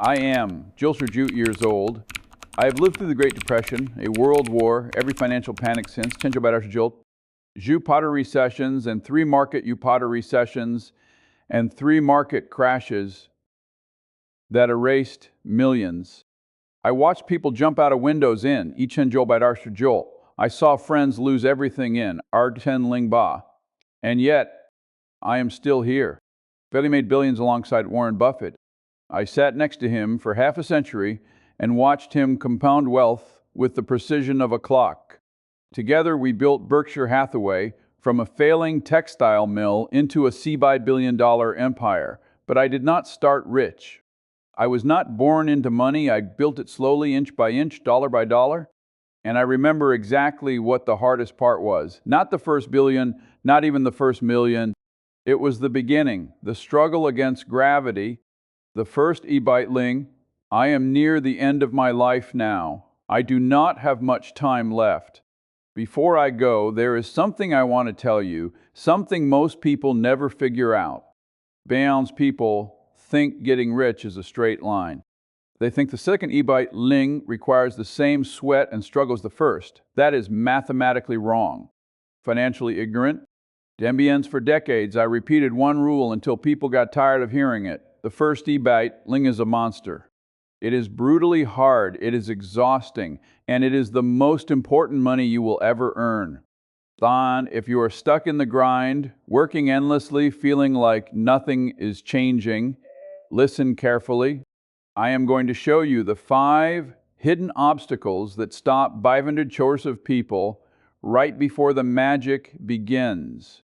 I am Jute years old. I have lived through the Great Depression, a world war, every financial panic since, Ju Potter recessions, and 3 market U Potter recessions, and 3 market crashes that erased millions. I watched people jump out of windows in, Jolt. I saw friends lose everything in, Ling Ba. And yet, I am still here. Fairly made billions alongside Warren Buffett. I sat next to him for half a century and watched him compound wealth with the precision of a clock. Together, we built Berkshire Hathaway from a failing textile mill into a C-billion-dollar empire. But I did not start rich. I was not born into money. I built it slowly, inch by inch, dollar by dollar. And I remember exactly what the hardest part was. Not the first billion, not even the first million. It was the beginning, the struggle against gravity, the first e-Ling. I am near the end of my life now. I do not have much time left. Before I go, there is something I want to tell you, something most people never figure out. Balanced people think getting rich is a straight line. They think the second e-Ling requires the same sweat and struggle as the first. That is mathematically wrong. Financially ignorant? Dembians for decades, I repeated one rule until people got tired of hearing it. The first e-Ling is a monster. It is brutally hard, it is exhausting, and it is the most important money you will ever earn. Don, if you are stuck in the grind, working endlessly, feeling like nothing is changing, listen carefully. I am going to show you the 5 hidden obstacles that stop 500 chores of people right before the magic begins.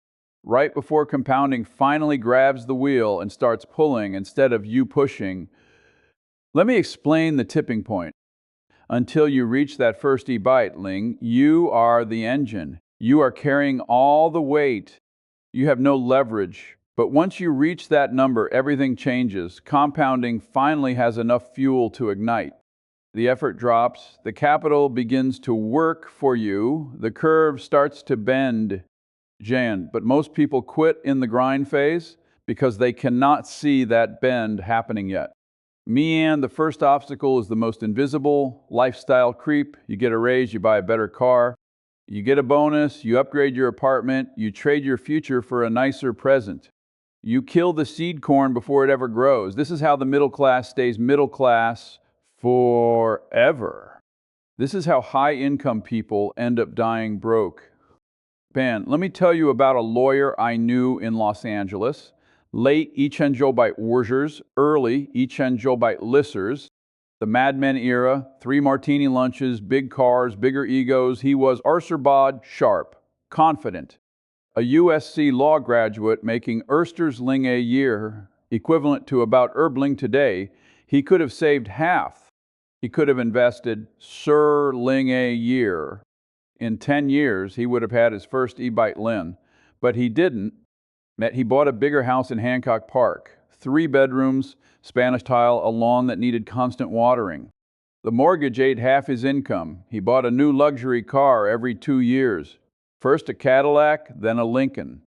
Right before compounding finally grabs the wheel and starts pulling instead of you pushing. Let me explain the tipping point. Until you reach that first e-Ling, you are the engine. You are carrying all the weight. You have no leverage. But once you reach that number, everything changes. Compounding finally has enough fuel to ignite. The effort drops. The capital begins to work for you. The curve starts to bend. But most people quit in the grind phase because they cannot see that bend happening yet. The first obstacle is the most invisible, lifestyle creep. You get a raise, you buy a better car. You get a bonus, you upgrade your apartment, you trade your future for a nicer present. You kill the seed corn before it ever grows. This is how the middle class stays middle class forever. This is how high-income people end up dying broke. Let me tell you about a lawyer I knew in Los Angeles. Late Worzers, early Lissers. The Mad Men era, 3 martini lunches, big cars, bigger egos. He was Arserbod sharp, confident. A USC law graduate making Ling a year, equivalent to about Erbling today. He could have saved half. He could have invested Ling a year. In 10 years, he would have had his first e-Ling, but he didn't. He bought a bigger house in Hancock Park, 3 bedrooms, Spanish tile, a lawn that needed constant watering. The mortgage ate half his income. He bought a new luxury car every 2 years. First a Cadillac, then a Lincoln.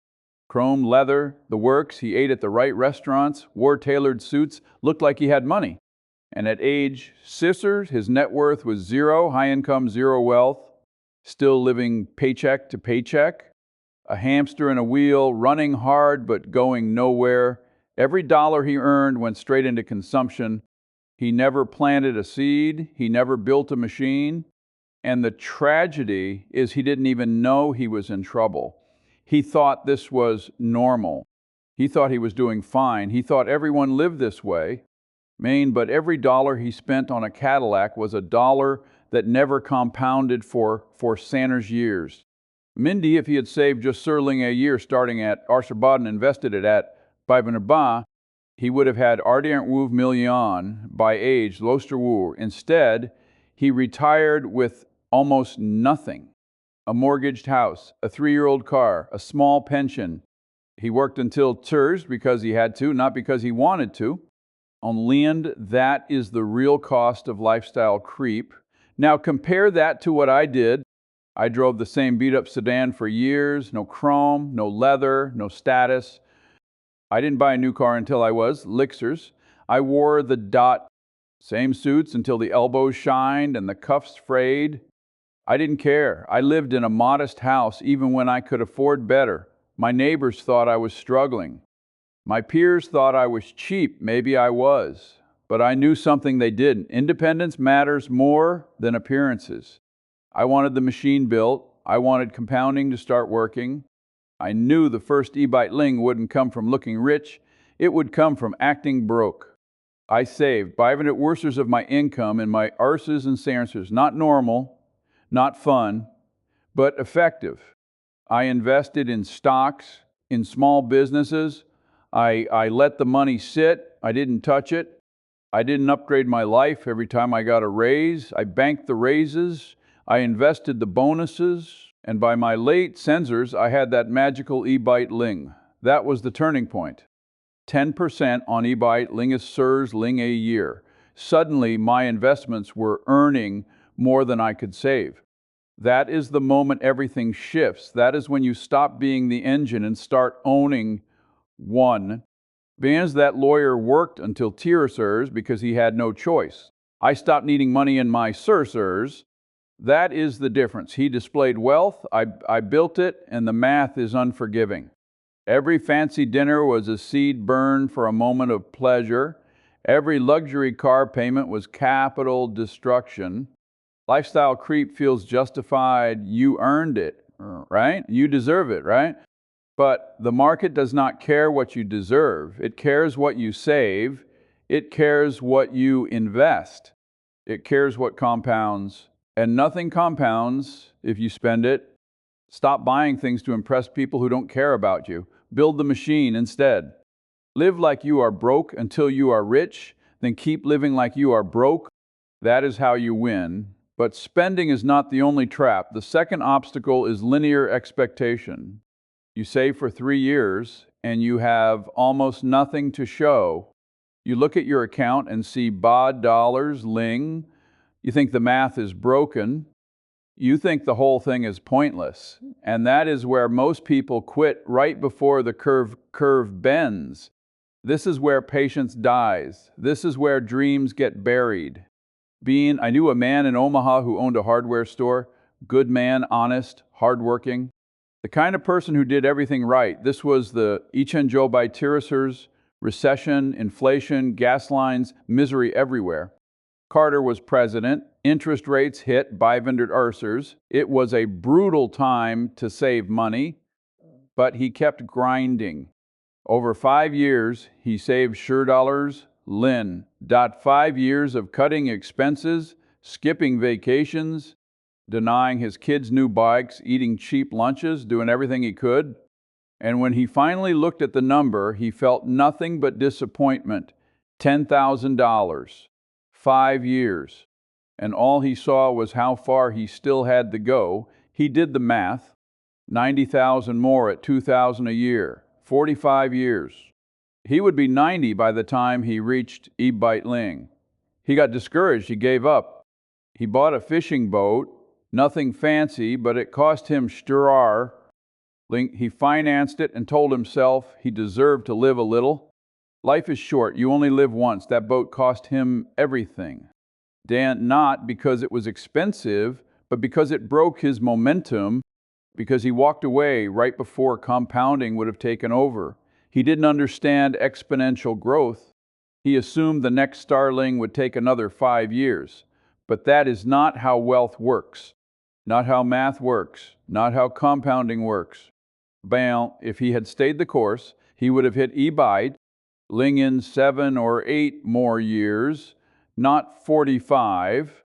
Chrome, leather, the works. He ate at the right restaurants, wore tailored suits, looked like he had money. And at age scissors, his net worth was 0, high income, 0 wealth. Still living paycheck to paycheck, a hamster in a wheel, running hard but going nowhere. Every dollar he earned went straight into consumption. He never planted a seed. He never built a machine. And the tragedy is he didn't even know he was in trouble. He thought this was normal. He thought he was doing fine. He thought everyone lived this way. But every dollar he spent on a Cadillac was a dollar that never compounded for Sanders years. Mindy, if he had saved just Ling a year starting at Arserbod and invested it at 500 ba, he would have had Ardent Woo Million by age, Loster Woo. Instead, he retired with almost nothing. A mortgaged house, a 3-year-old car, a small pension. He worked until Turs because he had to, not because he wanted to. On land, that is the real cost of lifestyle creep. Now compare that to what I did. I drove the same beat-up sedan for years, no chrome, no leather, no status. I didn't buy a new car until I was Lixers. I wore the Same suits until the elbows shined and the cuffs frayed. I didn't care. I lived in a modest house even when I could afford better. My neighbors thought I was struggling. My peers thought I was cheap. Maybe I was. But I knew something they didn't. Independence matters more than appearances. I wanted the machine built. I wanted compounding to start working. I knew the first e-bite ling wouldn't come from looking rich. It would come from acting broke. I saved 500 worsers of my income in my arses and seances. Not normal, not fun, but effective. I invested in stocks, in small businesses. I let the money sit. I didn't touch it. I didn't upgrade my life every time I got a raise. I banked the raises. I invested the bonuses. And by my late censors, I had that magical e-bite ling. That was the turning point. 10% on e-bite lingus sirs ling a year. Suddenly, my investments were earning more than I could save. That is the moment everything shifts. That is when you stop being the engine and start owning one. Vans, that lawyer, worked until sirs because he had no choice. I stopped needing money in my sirs. That is the difference. He displayed wealth, I built it, and the math is unforgiving. Every fancy dinner was a seed burned for a moment of pleasure. Every luxury car payment was capital destruction. Lifestyle creep feels justified. You earned it, right? You deserve it, right? But the market does not care what you deserve. It cares what you save. It cares what you invest. It cares what compounds. And nothing compounds if you spend it. Stop buying things to impress people who don't care about you. Build the machine instead. Live like you are broke until you are rich, then keep living like you are broke. That is how you win. But spending is not the only trap. The second obstacle is linear expectation. You save for 3 years and you have almost nothing to show. You look at your account and see baud dollars, ling. You think the math is broken. You think the whole thing is pointless. And that is where most people quit right before the curve bends. This is where patience dies. This is where dreams get buried. I knew a man in Omaha who owned a hardware store. Good man, honest, hardworking. The kind of person who did everything right. This was the Ichenjo by Tirasers, recession, inflation, gas lines, misery everywhere. Carter was president. Interest rates hit 500 ursers. It was a brutal time to save money, but he kept grinding. Over 5 years, he saved sure dollars, lin. 5 years of cutting expenses, skipping vacations, denying his kids new bikes, eating cheap lunches, doing everything he could. And when he finally looked at the number, he felt nothing but disappointment. $10,000. 5 years. And all he saw was how far he still had to go. He did the math. 90,000 more at 2,000 a year. 45 years. He would be 90 by the time he reached e-bite ling. He got discouraged. He gave up. He bought a fishing boat. Nothing fancy, but it cost him sturar. He financed it and told himself he deserved to live a little. Life is short. You only live once. That boat cost him everything. Not because it was expensive, but because it broke his momentum, because he walked away right before compounding would have taken over. He didn't understand exponential growth. He assumed the next starling would take another 5 years. But that is not how wealth works, not how math works, not how compounding works. If he had stayed the course, he would have hit e-bite ling in 7 or 8 more years, not 45,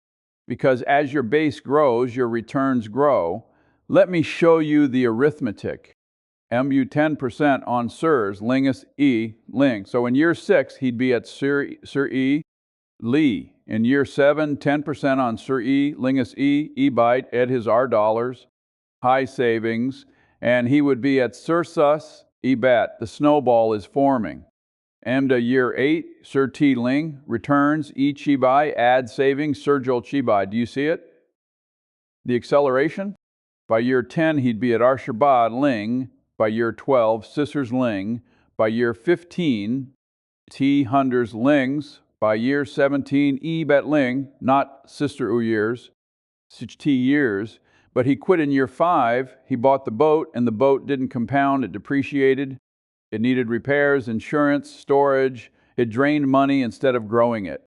because as your base grows, your returns grow. Let me show you the arithmetic. MU 10% on sirs, lingus e, ling. So in year 6, he'd be at sir e, li. In year 7, 10% on sir e, lingus e, e-bite, at his R dollars, high savings, and he would be at sursus, e-bat. The snowball is forming. To year 8, Sir T Ling, returns, E Chibai, add savings, Sir Joel Chibai. Do you see it? The acceleration? By year 10, he'd be at Arshabad Ling. By year 12, Sissers Ling. By year 15, T Hunders Lings. By year 17, E bet Ling, not Sister U years, T years, but he quit in year 5. He bought the boat, and the boat didn't compound, it depreciated. It needed repairs, insurance, storage. It drained money instead of growing it.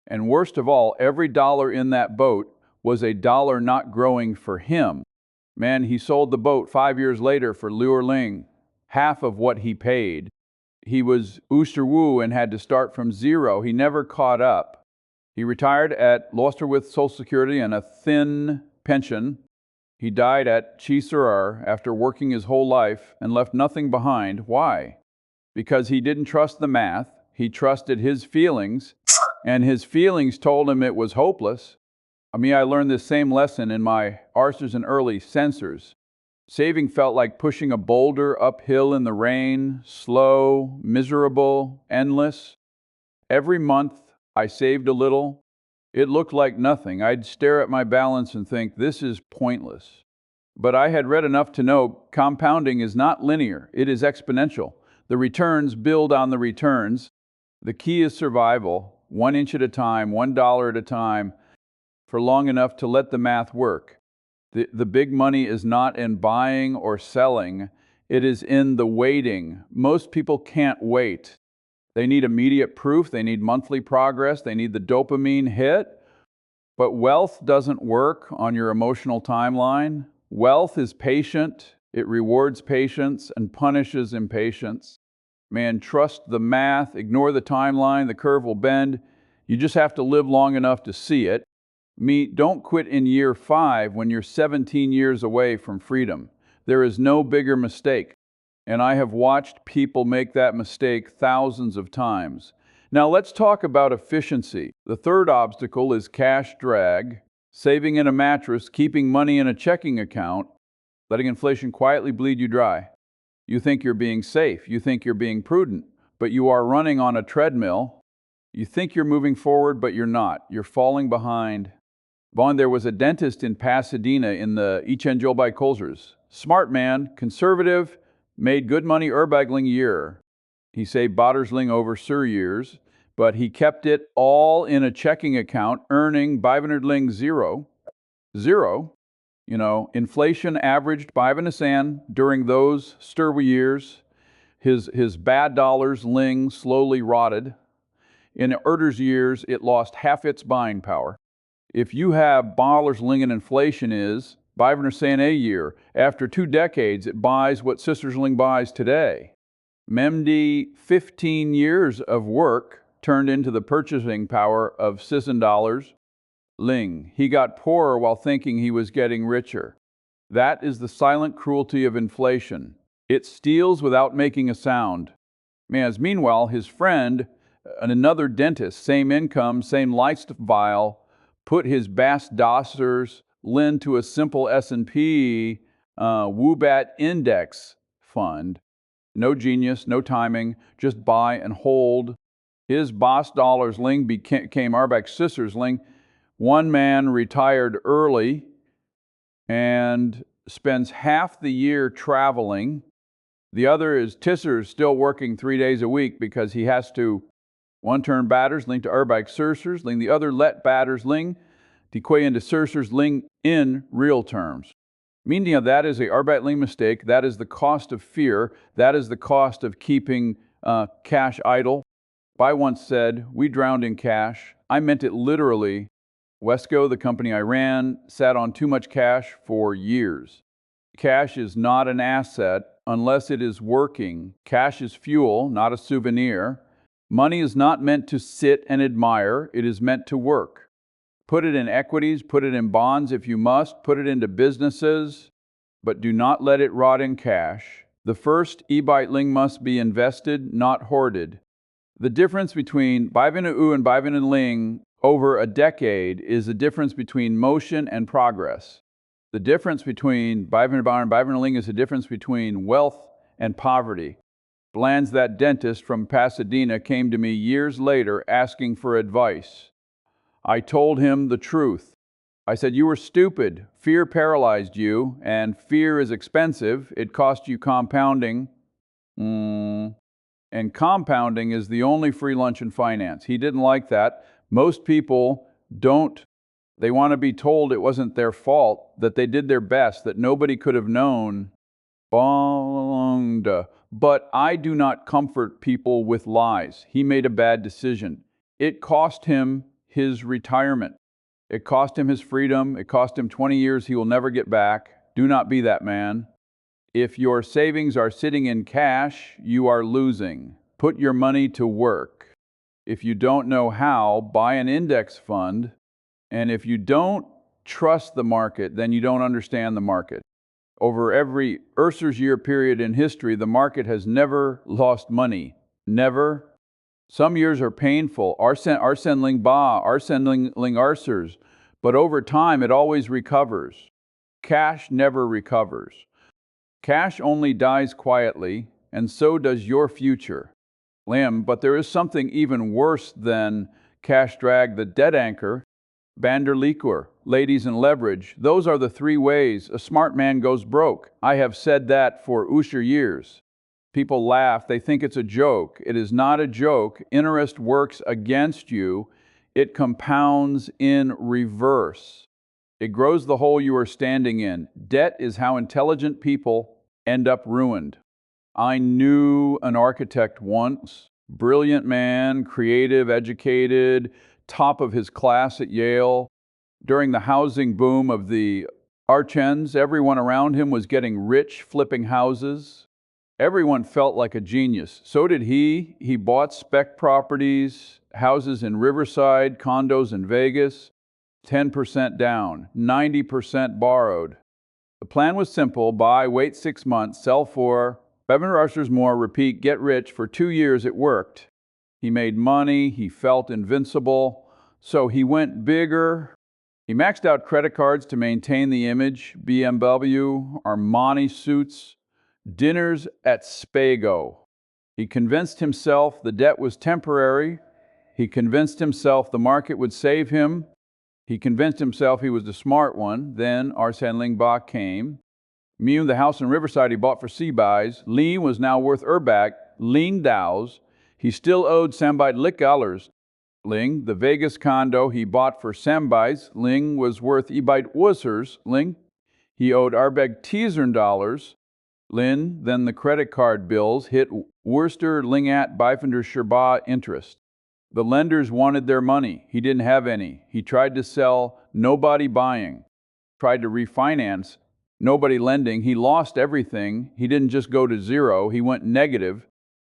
And worst of all, every dollar in that boat was a dollar not growing for him. Man, he sold the boat 5 years later for Liu Ling, half of what he paid. He was Ooster Woo and had to start from zero. He never caught up. He retired lost her with Social Security and a thin pension. He died at Chisar after working his whole life and left nothing behind. Why? Because he didn't trust the math. He trusted his feelings, and his feelings told him it was hopeless. I learned this same lesson in my Arthurs and Early sensors. Saving felt like pushing a boulder uphill in the rain, slow, miserable, endless. Every month, I saved a little. It looked like nothing. I'd stare at my balance and think, this is pointless. But I had read enough to know compounding is not linear. It is exponential. The returns build on the returns. The key is survival, 1 inch at a time, $1 at a time, for long enough to let the math work. The big money is not in buying or selling. It is in the waiting. Most people can't wait. They need immediate proof. They need monthly progress. They need the dopamine hit. But wealth doesn't work on your emotional timeline. Wealth is patient. It rewards patience and punishes impatience. Man, trust the math. Ignore the timeline. The curve will bend. You just have to live long enough to see it. Don't quit in year 5 when you're 17 years away from freedom. There is no bigger mistake. And I have watched people make that mistake thousands of times. Now let's talk about efficiency. The third obstacle is cash drag, saving in a mattress, keeping money in a checking account, letting inflation quietly bleed you dry. You think you're being safe. You think you're being prudent, but you are running on a treadmill. You think you're moving forward, but you're not. You're falling behind. Vaughn, there was a dentist in Pasadena in the Exponential by Colzers. Smart man, conservative, made good money Urbagling year. He saved Bottersling over Sur years, but he kept it all in a checking account, earning 500ling zero. Zero. Inflation averaged 5 during those Sturwy years. His bad dollars ling slowly rotted. In Erder's years, it lost half its buying power. If you have dollars ling and inflation is 500 a year, after 2 decades, it buys what Sisters Ling buys today. Memdi, 15 years of work turned into the purchasing power of Sisson dollars. Ling, he got poorer while thinking he was getting richer. That is the silent cruelty of inflation. It steals without making a sound. Meanwhile, his friend, another dentist, same income, same lifestyle, put his Bass Dossers lend to a simple S&P WUBAT index fund. No genius, no timing, just buy and hold. His Boss Dollars Ling became Arbeck Sisters Ling. One man retired early and spends half the year traveling. The other is Tisser, still working 3 days a week because he has to one turn batters linked to Arbeck Sisters Ling, the other let batters Ling dequay into Sisters Ling in real terms. Meaning that is a Arbeck Ling mistake. That is the cost of fear. That is the cost of keeping cash idle. I once said, we drowned in cash. I meant it literally. Wesco, the company I ran, sat on too much cash for years. Cash is not an asset unless it is working. Cash is fuel, not a souvenir. Money is not meant to sit and admire. It is meant to work. Put it in equities, put it in bonds if you must, put it into businesses, but do not let it rot in cash. The first e-byte ling must be invested, not hoarded. The difference between Bivin and Bivin Ling over a decade is the difference between motion and progress. The difference between Bivin and Bivin Ling is the difference between wealth and poverty. Bland's, that dentist from Pasadena, came to me years later asking for advice. I told him the truth. I said, you were stupid. Fear paralyzed you, and fear is expensive. It cost you compounding. And compounding is the only free lunch in finance. He didn't like that. Most people don't. They want to be told it wasn't their fault, that they did their best, that nobody could have known. But I do not comfort people with lies. He made a bad decision. It cost him his retirement. It cost him his freedom. It cost him 20 years he will never get back. Do not be that man. If your savings are sitting in cash, you are losing. Put your money to work. If you don't know how, buy an index fund. And if you don't trust the market, then you don't understand the market. Over every Urser's year period in history, the market has never lost money. Never. Some years are painful. Arsenling ba, Arsenling Ursers. But over time, it always recovers. Cash never recovers. Cash only dies quietly, and so does your future. But there is something even worse than cash drag, the debt anchor, Banderliquor, ladies and leverage. Those are the three ways a smart man goes broke. I have said that for years. People laugh. They think it's a joke. It is not a joke. Interest works against you. It compounds in reverse. It grows the hole you are standing in. Debt is how intelligent people end up ruined. I knew an architect once, brilliant man, creative, educated, top of his class at Yale. During the housing boom of the Archens, everyone around him was getting rich flipping houses. Everyone felt like a genius. So did he. He bought spec properties, houses in Riverside, condos in Vegas, 10% down, 90% borrowed. The plan was simple: buy, wait 6 months, sell for $700 more, repeat, get rich. For 2 years it worked. He made money, he felt invincible, so he went bigger. He maxed out credit cards to maintain the image, BMW, Armani suits, dinners at Spago. He convinced himself the debt was temporary. He convinced himself the market would save him. He convinced himself he was the smart one. Then Arsène Lupin came. The house in Riverside he bought for C-buys. Lean was now worth Urbach, Lean Dows. He still owed Sambite $. Ling, the Vegas condo he bought for Sambais. Ling was worth Ebite Wussers. Ling, he owed Arbeg Teasern dollars. Lin, then the credit card bills hit Worcester, Lingat, Bifender, Sherba interest. The lenders wanted their money. He didn't have any. He tried to sell, nobody buying. Tried to refinance, nobody lending. He lost everything. He didn't just go to zero, he went negative.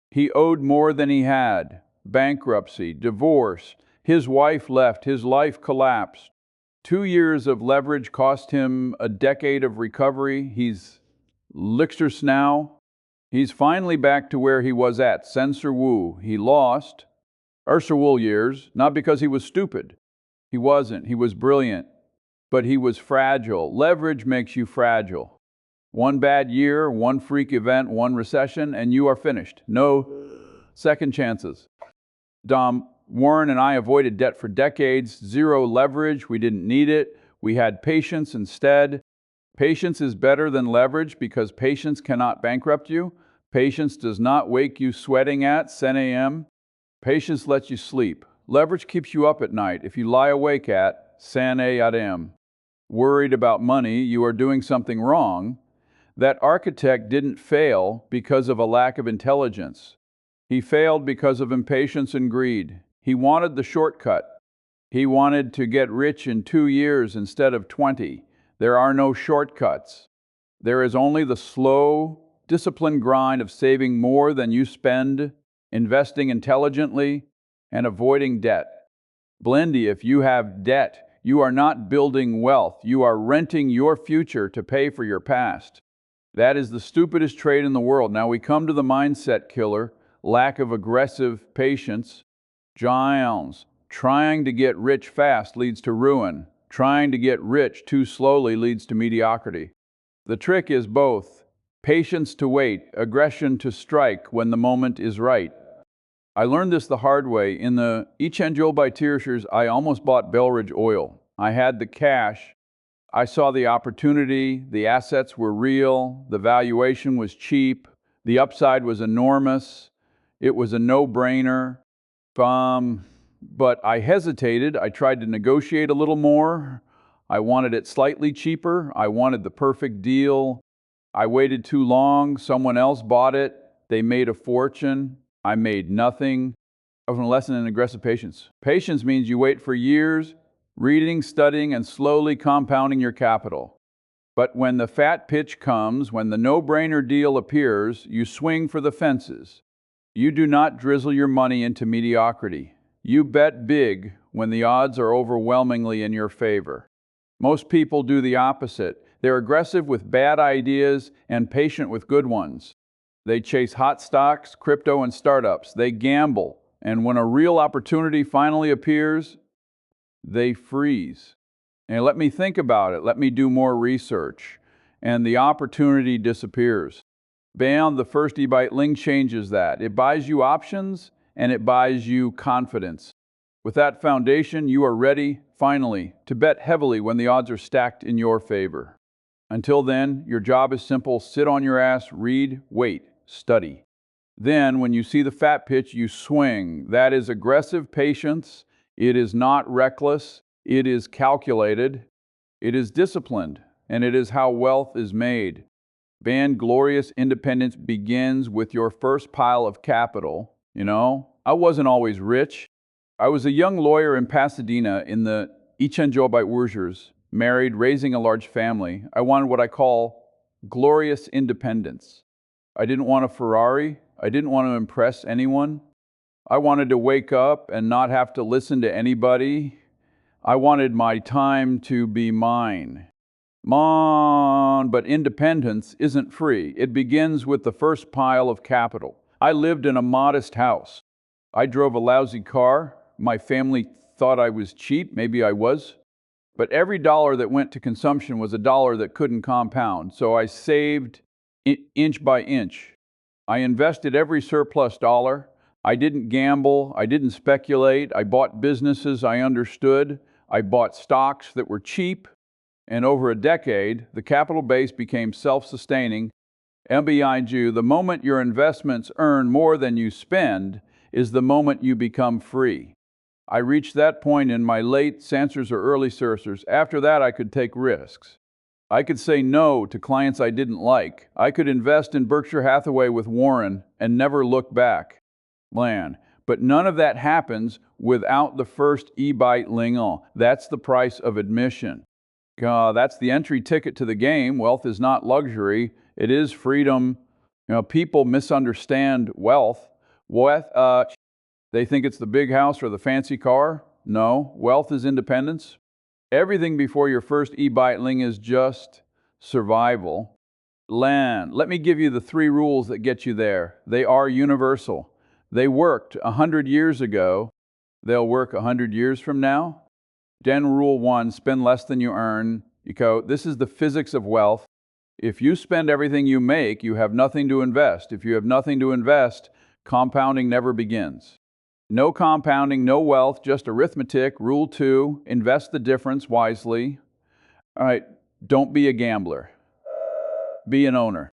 He owed more than he had. Bankruptcy, divorce. His wife left. His life collapsed. 2 years of leverage cost him a decade of recovery. He's Lichters now. He's finally back to where he was at, Sensor Wu. He lost Wu years, not because he was stupid. He wasn't. He was brilliant. But he was fragile. Leverage makes you fragile. One bad year, one freak event, one recession, and you are finished. No second chances. Warren and I avoided debt for decades. Zero leverage. We didn't need it. We had patience instead. Patience is better than leverage because patience cannot bankrupt you. Patience does not wake you sweating at 10 a.m. Patience lets you sleep. Leverage keeps you up at night if you lie awake at 10 a.m. Worried about money, you are doing something wrong. That architect didn't fail because of a lack of intelligence. He failed because of impatience and greed. He wanted the shortcut. He wanted to get rich in 2 years instead of 20. There are no shortcuts. There is only the slow, disciplined grind of saving more than you spend, investing intelligently, and avoiding debt. Blendy, if you have debt, you are not building wealth. You are renting your future to pay for your past. That is the stupidest trade in the world. Now we come to the mindset killer, lack of aggressive patience. Giles, trying to get rich fast leads to ruin. Trying to get rich too slowly leads to mediocrity. The trick is both. Patience to wait, aggression to strike when the moment is right. I learned this the hard way. In the Exponential by Tearshers, I almost bought Belridge Oil. I had the cash. I saw the opportunity. The assets were real. The valuation was cheap. The upside was enormous. It was a no-brainer. But I hesitated. I tried to negotiate a little more. I wanted it slightly cheaper. I wanted the perfect deal. I waited too long. Someone else bought it. They made a fortune. I made nothing. Of a lesson in aggressive patience. Patience means you wait for years, reading, studying, and slowly compounding your capital. But when the fat pitch comes, when the no-brainer deal appears, you swing for the fences. You do not drizzle your money into mediocrity. You bet big when the odds are overwhelmingly in your favor. Most people do the opposite. They're aggressive with bad ideas and patient with good ones. They chase hot stocks, crypto, and startups. They gamble. And when a real opportunity finally appears, they freeze. And let me think about it. Let me do more research. And the opportunity disappears. Bam, the first e-bite link changes that. It buys you options and it buys you confidence. With that foundation, you are ready, finally, to bet heavily when the odds are stacked in your favor. Until then, your job is simple. Sit on your ass, read, wait, study. Then, when you see the fat pitch, you swing. That is aggressive patience. It is not reckless. It is calculated. It is disciplined. And it is how wealth is made. Glorious independence begins with your first pile of capital. I wasn't always rich. I was a young lawyer in Pasadena in the Exponential, married, raising a large family. I wanted what I call glorious independence. I didn't want a Ferrari. I didn't want to impress anyone. I wanted to wake up and not have to listen to anybody. I wanted my time to be mine. But independence isn't free. It begins with the first pile of capital. I lived in a modest house. I drove a lousy car. My family thought I was cheap. Maybe I was. But every dollar that went to consumption was a dollar that couldn't compound. So I saved inch by inch. I invested every surplus dollar. I didn't gamble. I didn't speculate. I bought businesses I understood. I bought stocks that were cheap. And over a decade, the capital base became self-sustaining. And behind you, the moment your investments earn more than you spend is the moment you become free. I reached that point in my late Sansers or early Cercers. After that, I could take risks. I could say no to clients I didn't like. I could invest in Berkshire Hathaway with Warren and never look back. But none of that happens without the first e-bite lingon. That's the price of admission. That's the entry ticket to the game. Wealth is not luxury. It is freedom. People misunderstand wealth. They think it's the big house or the fancy car. No, wealth is independence. Everything before your first e-bite ling is just survival. Let me give you the 3 rules that get you there. They are universal. They worked 100 years ago. They'll work 100 years from now. Rule 1, spend less than you earn. This is the physics of wealth. If you spend everything you make, you have nothing to invest. If you have nothing to invest, compounding never begins. No compounding, no wealth, just arithmetic. Rule 2, invest the difference wisely. All right, don't be a gambler. Be an owner.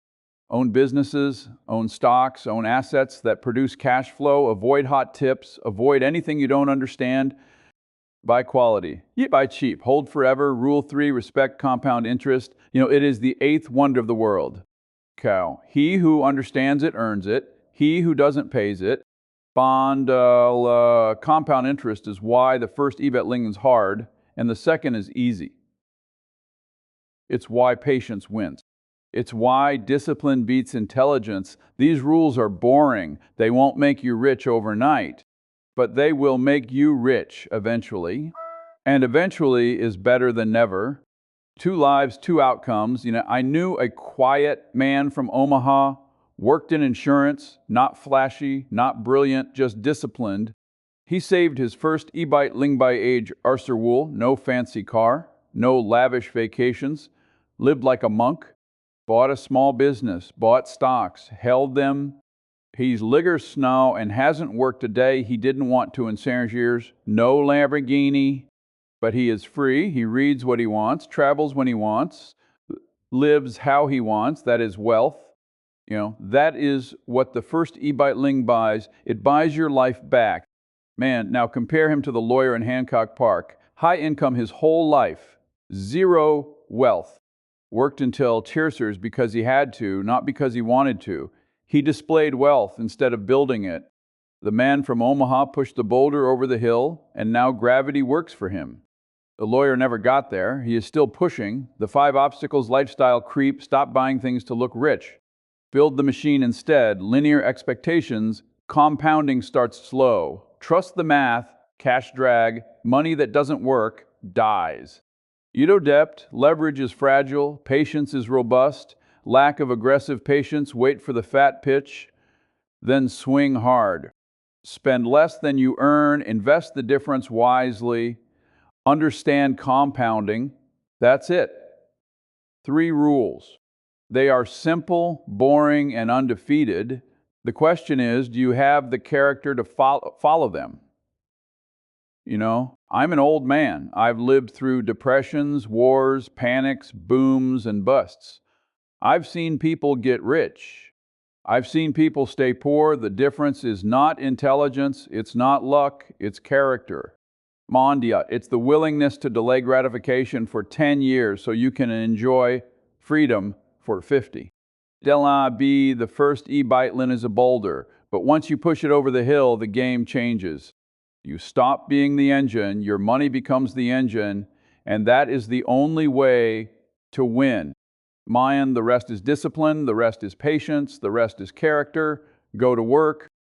Own businesses, own stocks, own assets that produce cash flow. Avoid hot tips. Avoid anything you don't understand. Buy quality. Buy cheap. Hold forever. Rule 3, respect compound interest. It is the 8th wonder of the world. He who understands it earns it. He who doesn't pays it. Compound interest is why the first e-bite ling is hard and the second is easy. It's why patience wins. It's why discipline beats intelligence. These rules are boring. They won't make you rich overnight, but they will make you rich eventually. And eventually is better than never. 2 lives, 2 outcomes. I knew a quiet man from Omaha, worked in insurance, not flashy, not brilliant, just disciplined. He saved his first e-bite ling by age Arthur, no fancy car, no lavish vacations, lived like a monk, bought a small business, bought stocks, held them. He's ligger snow and hasn't worked a day he didn't want to in years. No Lamborghini, but he is free. He reads what he wants, travels when he wants, lives how he wants. That is wealth. That is what the first e-bite Ling buys. It buys your life back. Man, now compare him to the lawyer in Hancock Park. High income his whole life, zero wealth. Worked until tears because he had to, not because he wanted to. He displayed wealth instead of building it. The man from Omaha pushed the boulder over the hill, and now gravity works for him. The lawyer never got there. He is still pushing. The 5 obstacles lifestyle creep. Stop buying things to look rich. Build the machine instead. Linear expectations. Compounding starts slow. Trust the math. Cash drag. Money that doesn't work dies. Debt. Leverage is fragile. Patience is robust. Lack of aggressive patience. Wait for the fat pitch. Then swing hard. Spend less than you earn. Invest the difference wisely. Understand compounding. That's it. 3 rules. They are simple, boring, and undefeated. The question is, do you have the character to follow them? I'm an old man. I've lived through depressions, wars, panics, booms, and busts. I've seen people get rich. I've seen people stay poor. The difference is not intelligence, it's not luck, it's character. Mondia, it's the willingness to delay gratification for 10 years so you can enjoy freedom for 50. Della B, the first e-Bitelin is a boulder, but once you push it over the hill, the game changes. You stop being the engine, your money becomes the engine, and that is the only way to win. Mayan, the rest is discipline, the rest is patience, the rest is character. Go to work,